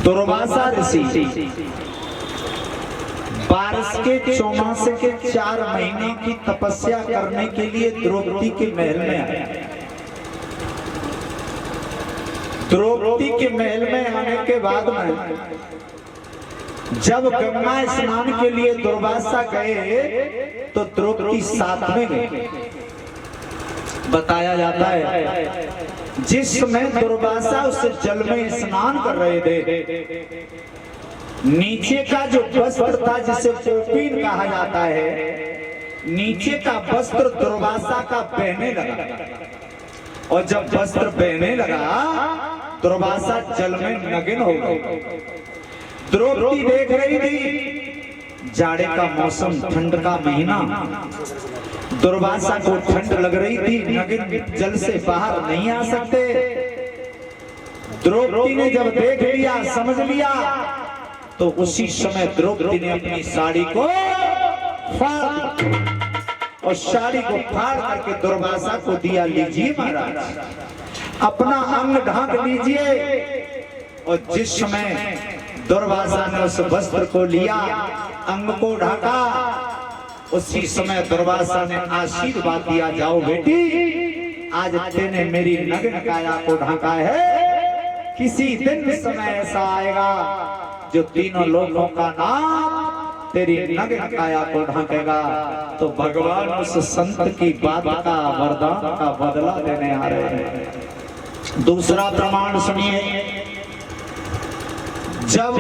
दुर्वासा ऋषि बारिश के चौमासे के 4 महीने की तपस्या करने के लिए द्रौपदी के महल में आए। द्रौपदी के महल में आने के बाद में जब गंगा स्नान के लिए दुर्वासा गए तो द्रौपदी साथ में गई। बताया जाता है जिस समय दुर्वासा उस जल में स्नान कर रहे थे, नीचे का जो वस्त्र था जिसे कोपीन कहा जाता है, नीचे का वस्त्र दुर्वासा का बहने लगा और जब वस्त्र बहने लगा दुर्वासा जल में नग्न हो गई। द्रौपदी देख रही थी जाड़े का मौसम, ठंड का महीना, दुर्वासा को ठंड लग रही थी, नग्न जल से बाहर नहीं आ सकते। द्रौपदी ने जब देख लिया, समझ लिया, तो उसी समय द्रौपदी ने अपनी साड़ी को फाड़ और साड़ी को फाड़ करके दुर्वासा को दिया, लीजिए महाराज अपना अंग ढांक लीजिए। और जिस समय दुर्वासा ने उस वस्त्र को लिया, अंग को ढाका, उसी समय दुर्वासा ने आशीर्वाद दिया, जाओ बेटी आज तेने मेरी नग्न काया को ढाका है, किसी दिन समय ऐसा आएगा जो तीनों लोगों का नाम तेरी नग्न काया को ढांकेगा। तो भगवान उस संत की बात का वरदान का बदला देने आ रहे हैं। दूसरा प्रमाण सुनिए, जब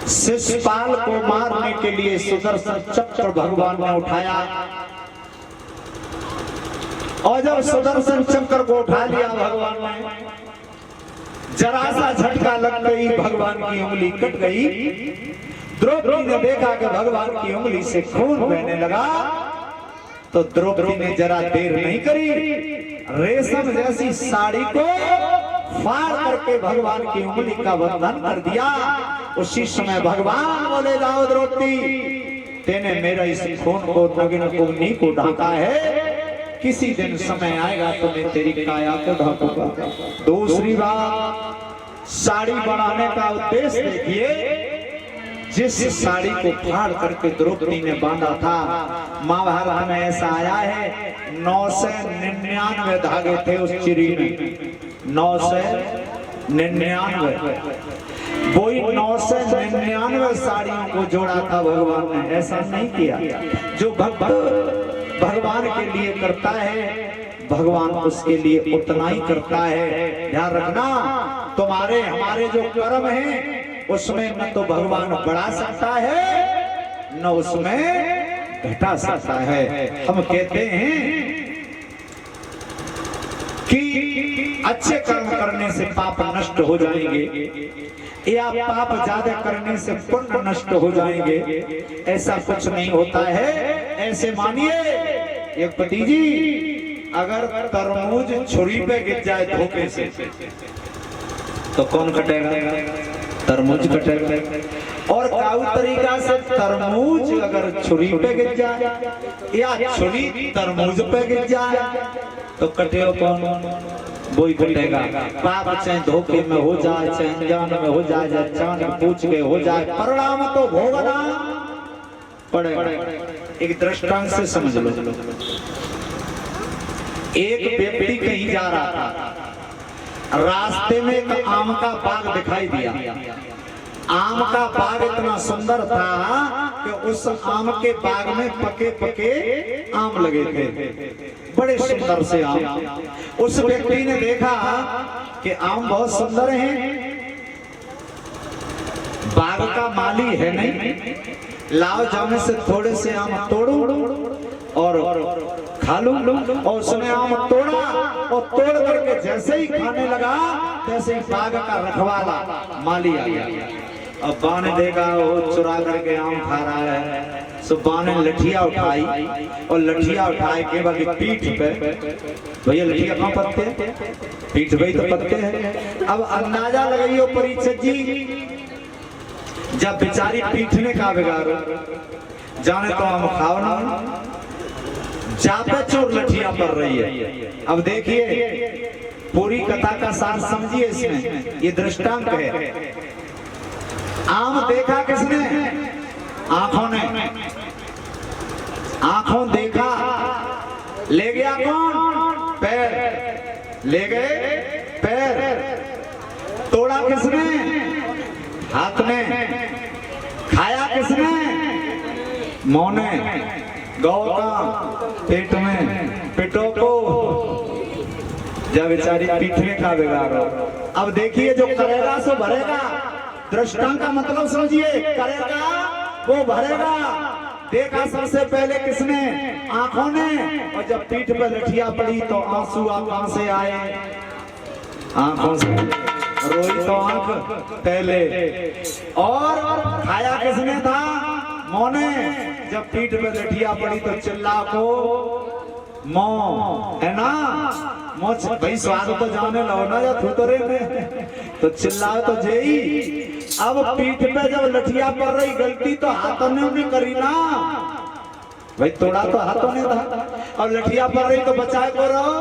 शिशुपाल को मारने के लिए सुदर्शन चक्र भगवान ने उठाया और जब सुदर्शन चक्र को उठा लिया भगवान ने, जरा सा झटका लग गई, भगवान की उंगली कट गई। द्रौपदी ने देखा कि भगवान की उंगली से खून बहने लगा, तो द्रौपदी ने जरा देर नहीं करी, रेशम जैसी साड़ी को फाड़ करके भगवान की उंगली का बंधन कर दिया। उसी समय भगवान बोले, जाओ द्रौपदी तेने मेरा इस खून को, नग्न अग्नि को ढाका है, किसी दिन समय आएगा तो मैं तेरी काया को ढाकूंगा। दूसरी बात, साड़ी बढ़ाने का उद्देश्य देखिए, जिस साड़ी को फाड़ करके द्रौपदी ने बांधा था, महाभारत में ऐसा आया है 999 धागे थे उस चिरी में, 999, वही 999 साड़ियों को जोड़ा था भगवान ने। ऐसा नहीं किया, जो भक्त भगवान के लिए करता है भगवान उसके लिए उतना ही करता है। ध्यान रखना, तुम्हारे हमारे जो कर्म हैं उसमें न तो भगवान बढ़ा सकता है न उसमें घटा सकता है। हम कहते हैं कि अच्छे कर्म करने से पाप नष्ट हो जाएंगे या पाप ज्यादा करने से पुण्य नष्ट हो जाएंगे, ऐसा कुछ नहीं होता है। ऐसे मानिए एक पति जी, अगर तरबूज छुरी पे गिर जाए धोखे से तो कौन कटेगा? तरबूज कटेगा। और काऊ तरीका से तरबूज अगर छुरी पे गिर जाए या छुरी तरबूज पे गिर जाए तो कटेगा कौन? वही कटेगा। पाप चाहे धोखे में हो जाए, चाहे अनजान में हो जाए, चाहे जान पूछ के हो जाए, परिणाम तो भोगना पड़ेगा। एक दृष्टांत से समझ लो, एक व्यक्ति कहीं जा रहा था, रास्ते में एक आम का बाग दिखाई दिया। आम का बाग इतना सुंदर था कि उस आम के बाग में पके पके आम लगे थे, बड़े सुंदर से आम। उस व्यक्ति ने देखा कि आम बहुत सुंदर हैं, बाग का माली है नहीं, लाओ जाने से थोड़े से आम तोड़ो और खा लो। और उसने आम तोड़ा और तोड़ करके जैसे ही खाने लगा तैसे ही बाग का रखवाला माली आ गया। अब बा ने देखा वो चुरा करके आम खा रहा है, सो बा ने लठिया उठाई और लठिया उठाए के बाकी पीठ पे, भैया लठिया कहाँ पत्ते? पीठ पे तो पत्ते हैं। अब अंदाजा लगाइयो परीक्षक जी, जब बेचारी पीटने का बिगाड़ो जाने तो हम खाओ ना, जापे चोर लठिया पड़ रही है। अब देखिए पूरी कथा का सार समझिए इसमें, ये दृष्टांत है। आम देखा किसने? आंखों ने। आंखों देखा, ले गया कौन? पैर। ले गए पैर। तोड़ा किसने? हाथ ने। खाया किसने? मुंह ने। गौ का पेट में, पेटों को जब बेचारी पीठने का बिगाड़ हो। अब देखिए, जो करेगा सो भरेगा। दृष्टांत का मतलब समझिए, करेगा वो भरेगा। देखा सबसे पहले किसने? आंखों ने। और जब पीठ पे लठिया पड़ी तो आंसू आंखों से आए। आंखों से रोई तो आंख पहले। और खाया किसने था? मुंह ने। जब पीठ पे लठिया पड़ी तो चिल्ला को मुंह, है ना? मुंह भाई स्वाद तो जाने लो ना, या थुतरे में तो चिल्लाओ तो जेई। अब पीठ पे जब लठिया पड़ रही, गलती तो हाथों ने करी ना भाई, तोड़ा तो हाथों ने था। और लठिया पड़ रही तो बचाए को रहो।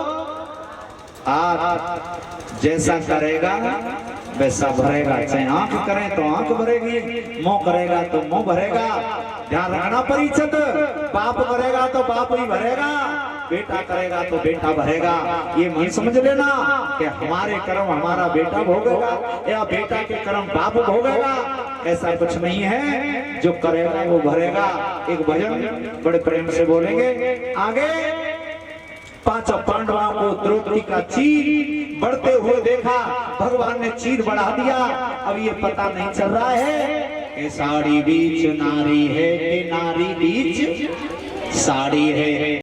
हाथ जैसा करेगा वैसा भरेगा। चाहे आंख करें तो आंख भरेगी, मुंह करेगा तो मुंह भरेगा। ध्यान रखना परिचित, बाप करेगा तो बाप ही भरेगा, बेटा करेगा तो बेटा भरेगा। ये मन समझ लेना कि हमारे कर्म हमारा बेटा भोगेगा या बेटा के कर्म बाप भोगेगा, ऐसा कुछ नहीं है। जो करेगा वो भरेगा। एक भजन बड़े प्रेम से बोलेंगे आगे। पांचों पांडवों को द्रौपदी का चीर बढ़ते हुए देखा, भगवान ने चीर बढ़ा दिया। अब ये पता नहीं चल रहा है कि साड़ी बीच नारी है कि नारी बीच साड़ी है।